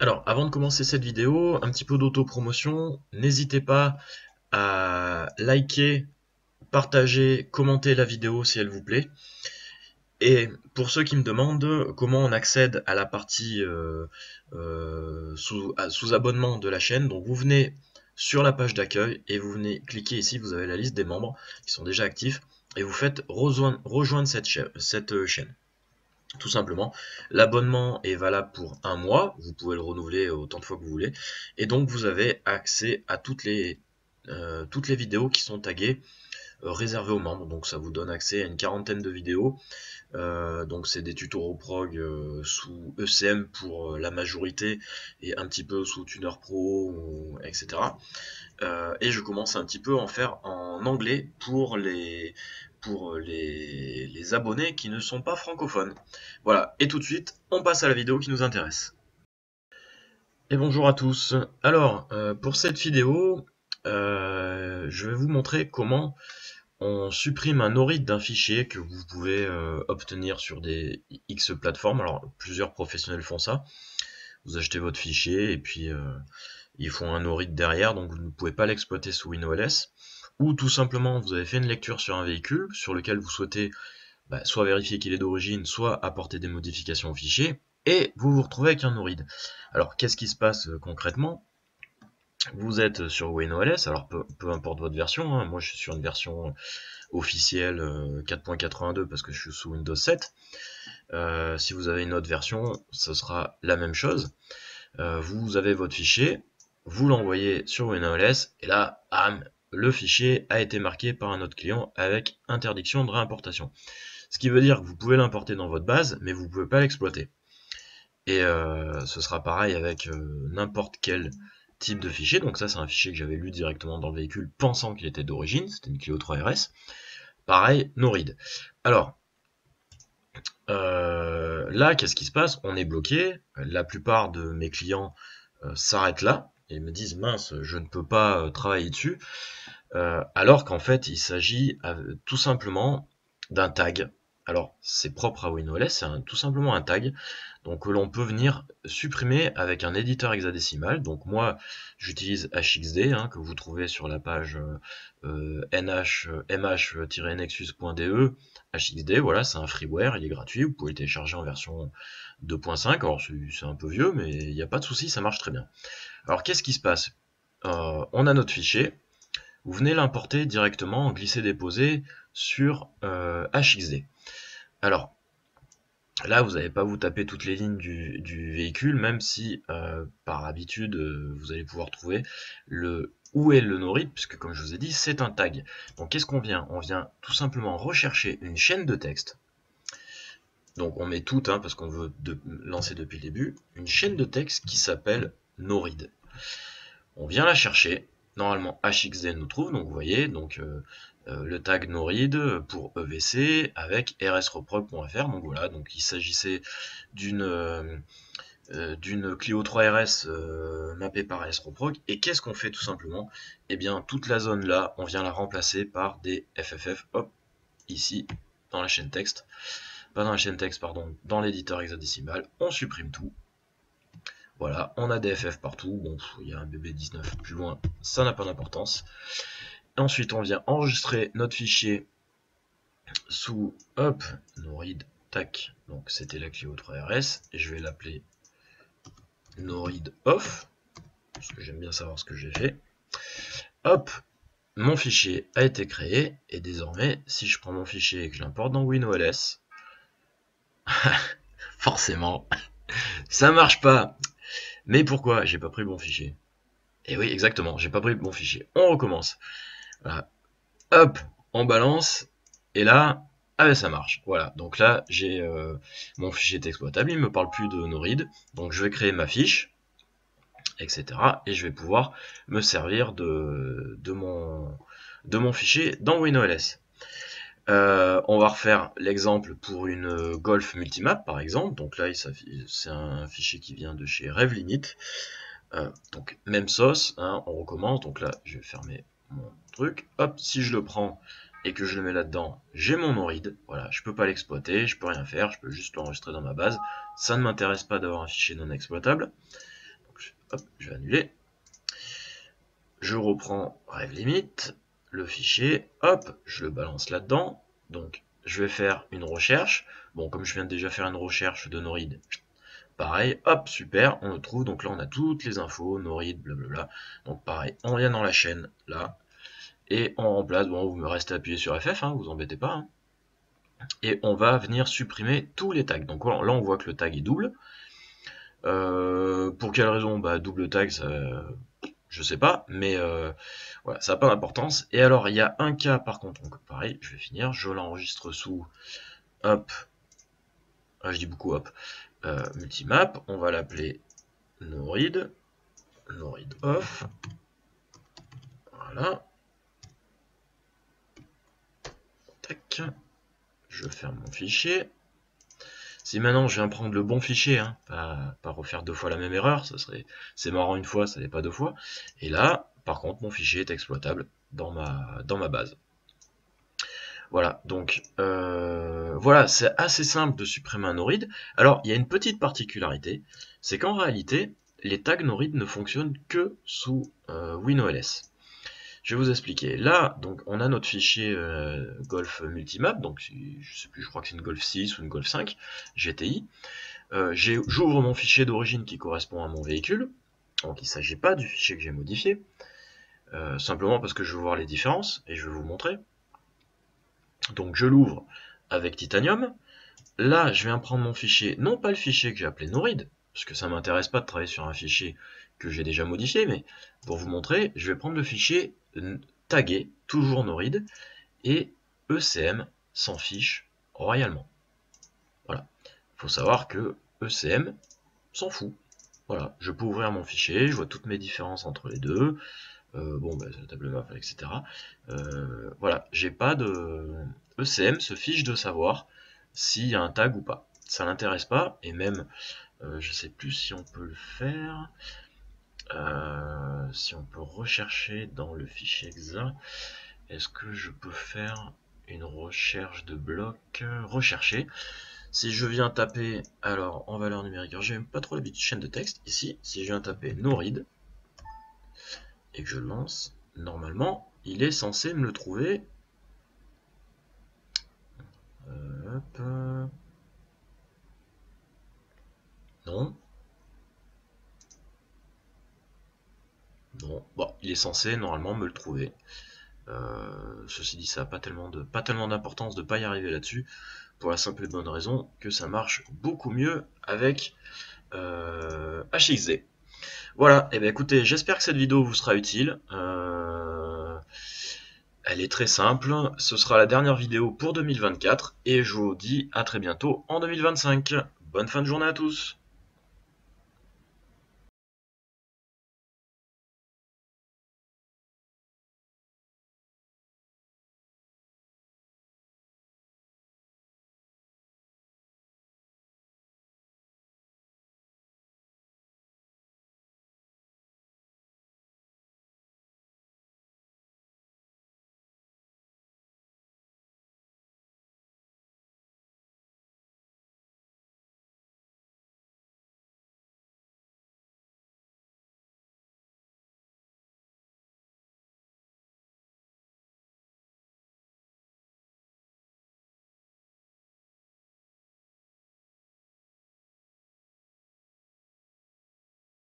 Alors, avant de commencer cette vidéo, un petit peu d'autopromotion. N'hésitez pas à liker, partager, commenter la vidéo si elle vous plaît. Et pour ceux qui me demandent comment on accède à la partie sous abonnement de la chaîne, donc vous venez sur la page d'accueil et vous venez cliquer ici, vous avez la liste des membres qui sont déjà actifs et vous faites rejoindre cette chaîne. Tout simplement, l'abonnement est valable pour un mois, vous pouvez le renouveler autant de fois que vous voulez, et donc vous avez accès à toutes les vidéos qui sont taguées réservées aux membres, donc ça vous donne accès à une quarantaine de vidéos, donc c'est des tutos prog sous ECM pour la majorité, et un petit peu sous Tuner Pro, etc. Et je commence un petit peu à en faire en anglais pour les abonnés qui ne sont pas francophones. Voilà, et tout de suite, on passe à la vidéo qui nous intéresse. Et bonjour à tous. Alors, pour cette vidéo, je vais vous montrer comment on supprime un no-read d'un fichier que vous pouvez obtenir sur des X plateformes. Alors, plusieurs professionnels font ça. Vous achetez votre fichier et puis ils font un no-read derrière, donc vous ne pouvez pas l'exploiter sous WinOS. Ou tout simplement, vous avez fait une lecture sur un véhicule sur lequel vous souhaitez soit vérifier qu'il est d'origine, soit apporter des modifications au fichier, et vous vous retrouvez avec un no-read. Alors, qu'est-ce qui se passe concrètement? Vous êtes sur WinOS, alors peu importe votre version, hein, moi je suis sur une version officielle 4.82 parce que je suis sous Windows 7. Si vous avez une autre version, ce sera la même chose. Vous avez votre fichier, vous l'envoyez sur WinOS, et là, bam, le fichier a été marqué par un autre client avec interdiction de réimportation. Ce qui veut dire que vous pouvez l'importer dans votre base, mais vous ne pouvez pas l'exploiter. Et ce sera pareil avec n'importe quel type de fichier. Donc ça, c'est un fichier que j'avais lu directement dans le véhicule pensant qu'il était d'origine, c'était une Clio 3RS. Pareil, no read. Alors, là, qu'est-ce qui se passe? On est bloqué. La plupart de mes clients s'arrêtent là et me disent mince, je ne peux pas travailler dessus. Alors qu'en fait, il s'agit tout simplement d'un tag. Alors, c'est propre à WinOS, c'est tout simplement un tag, donc que l'on peut venir supprimer avec un éditeur hexadécimal. Donc moi, j'utilise HXD, que vous trouvez sur la page mh-nexus.de. HXD, voilà, c'est un freeware, il est gratuit, vous pouvez le télécharger en version 2.5. Alors c'est un peu vieux, mais il n'y a pas de souci, ça marche très bien. Alors qu'est-ce qui se passe? On a notre fichier. Vous venez l'importer directement en glisser-déposer sur HXD. Alors, là, vous n'allez pas vous taper toutes les lignes du véhicule, même si, par habitude, vous allez pouvoir trouver où est le no-read, puisque comme je vous ai dit, c'est un tag. Donc, qu'est-ce qu'on vient? On vient tout simplement rechercher une chaîne de texte. Donc, on met tout, parce qu'on veut lancer depuis le début, une chaîne de texte qui s'appelle no-read. On vient la chercher. Normalement, HXD nous trouve, donc vous voyez, le tag no-read pour EVC avec rsreprog.fr. Donc voilà, donc il s'agissait d'une Clio 3RS mappée par rsreprog. Et qu'est-ce qu'on fait tout simplement? Eh bien, toute la zone là, on vient la remplacer par des FFF, hop, ici, dans la chaîne texte. Pas dans la chaîne texte, pardon, dans l'éditeur hexadécimal. On supprime tout. Voilà, on a des FF partout. Bon, il y a un BB19 plus loin, ça n'a pas d'importance. Ensuite, on vient enregistrer notre fichier sous, hop, no-read, tac. Donc, c'était la Clio 3RS. Et je vais l'appeler no-read off, parce que j'aime bien savoir ce que j'ai fait. Hop, mon fichier a été créé. Et désormais, si je prends mon fichier et que je l'importe dans WinOS, forcément, ça marche pas. Mais pourquoi j'ai pas pris le bon fichier? Et oui, exactement, j'ai pas pris le bon fichier. On recommence. Voilà. Hop, on balance. Et là, ah ben ça marche. Voilà, donc là, j'ai mon fichier est exploitable. Il ne me parle plus de no-read. Donc je vais créer ma fiche, etc. Et je vais pouvoir me servir de mon fichier dans WinOS. On va refaire l'exemple pour une Golf Multimap, par exemple. Donc là, c'est un fichier qui vient de chez RevLinit. Donc même sauce, on recommence. Donc là, je vais fermer mon truc. Hop, si je le prends et que je le mets là-dedans, j'ai mon no-read. Voilà, je peux pas l'exploiter, je peux rien faire, je peux juste l'enregistrer dans ma base. Ça ne m'intéresse pas d'avoir un fichier non exploitable. Donc, hop, je vais annuler. Je reprends rêve limite, le fichier, hop, je le balance là-dedans. Donc, je vais faire une recherche. Bon, comme je viens de déjà faire une recherche de Norid, pareil, hop, super, on le trouve. Donc là, on a toutes les infos, Norid, blablabla. Donc pareil, on vient dans la chaîne, là, et on remplace. Bon, vous me restez appuyé sur FF, hein, vous embêtez pas. Hein. Et on va venir supprimer tous les tags. Donc là, on voit que le tag est double. Pour quelle raison? Bah, double tag, ça, je sais pas, mais voilà, ça n'a pas d'importance. Et alors, il y a un cas, par contre, donc pareil, je vais finir, je l'enregistre sous, hop, je dis beaucoup hop, multimap, on va l'appeler Norid off, voilà, tac, je ferme mon fichier. Si maintenant je viens prendre le bon fichier, hein, pas refaire deux fois la même erreur, c'est marrant une fois, ça n'est pas deux fois. Et là, par contre, mon fichier est exploitable dans ma base. Voilà, donc voilà, c'est assez simple de supprimer un Norid. Alors, il y a une petite particularité, c'est qu'en réalité, les tags Norid ne fonctionnent que sous WinOLS. Je vais vous expliquer. Là, donc, on a notre fichier Golf Multimap, donc je sais plus, je crois que c'est une Golf 6 ou une Golf 5 GTI. J'ouvre mon fichier d'origine qui correspond à mon véhicule. Donc, il ne s'agit pas du fichier que j'ai modifié, simplement parce que je veux voir les différences et je vais vous montrer. Donc, je l'ouvre avec Titanium. Là, je viens prendre mon fichier, non pas le fichier que j'ai appelé Norid, parce que ça ne m'intéresse pas de travailler sur un fichier que j'ai déjà modifié, mais pour vous montrer, je vais prendre le fichier tagué, toujours Norid, et ECM s'en fiche royalement. Voilà. Il faut savoir que ECM s'en fout. Voilà, je peux ouvrir mon fichier, je vois toutes mes différences entre les deux. Bon, bah, la table map, etc. Voilà, j'ai pas de... ECM se fiche de savoir s'il y a un tag ou pas. Ça l'intéresse pas, et même, je sais plus si on peut le faire, si on peut rechercher dans le fichier exa, est-ce que je peux faire une recherche de bloc, rechercher. Si je viens taper, alors en valeur numérique, j'ai même pas trop l'habitude de chaîne de texte, ici, si je viens taper Norid, et que je lance, normalement, il est censé me le trouver. Hop. Non. Non. Bon, il est censé normalement me le trouver. Ceci dit, ça n'a pas tellement d'importance de ne pas y arriver là-dessus, pour la simple et bonne raison que ça marche beaucoup mieux avec HXD. Voilà, et bien écoutez, j'espère que cette vidéo vous sera utile. Elle est très simple, ce sera la dernière vidéo pour 2024, et je vous dis à très bientôt en 2025. Bonne fin de journée à tous!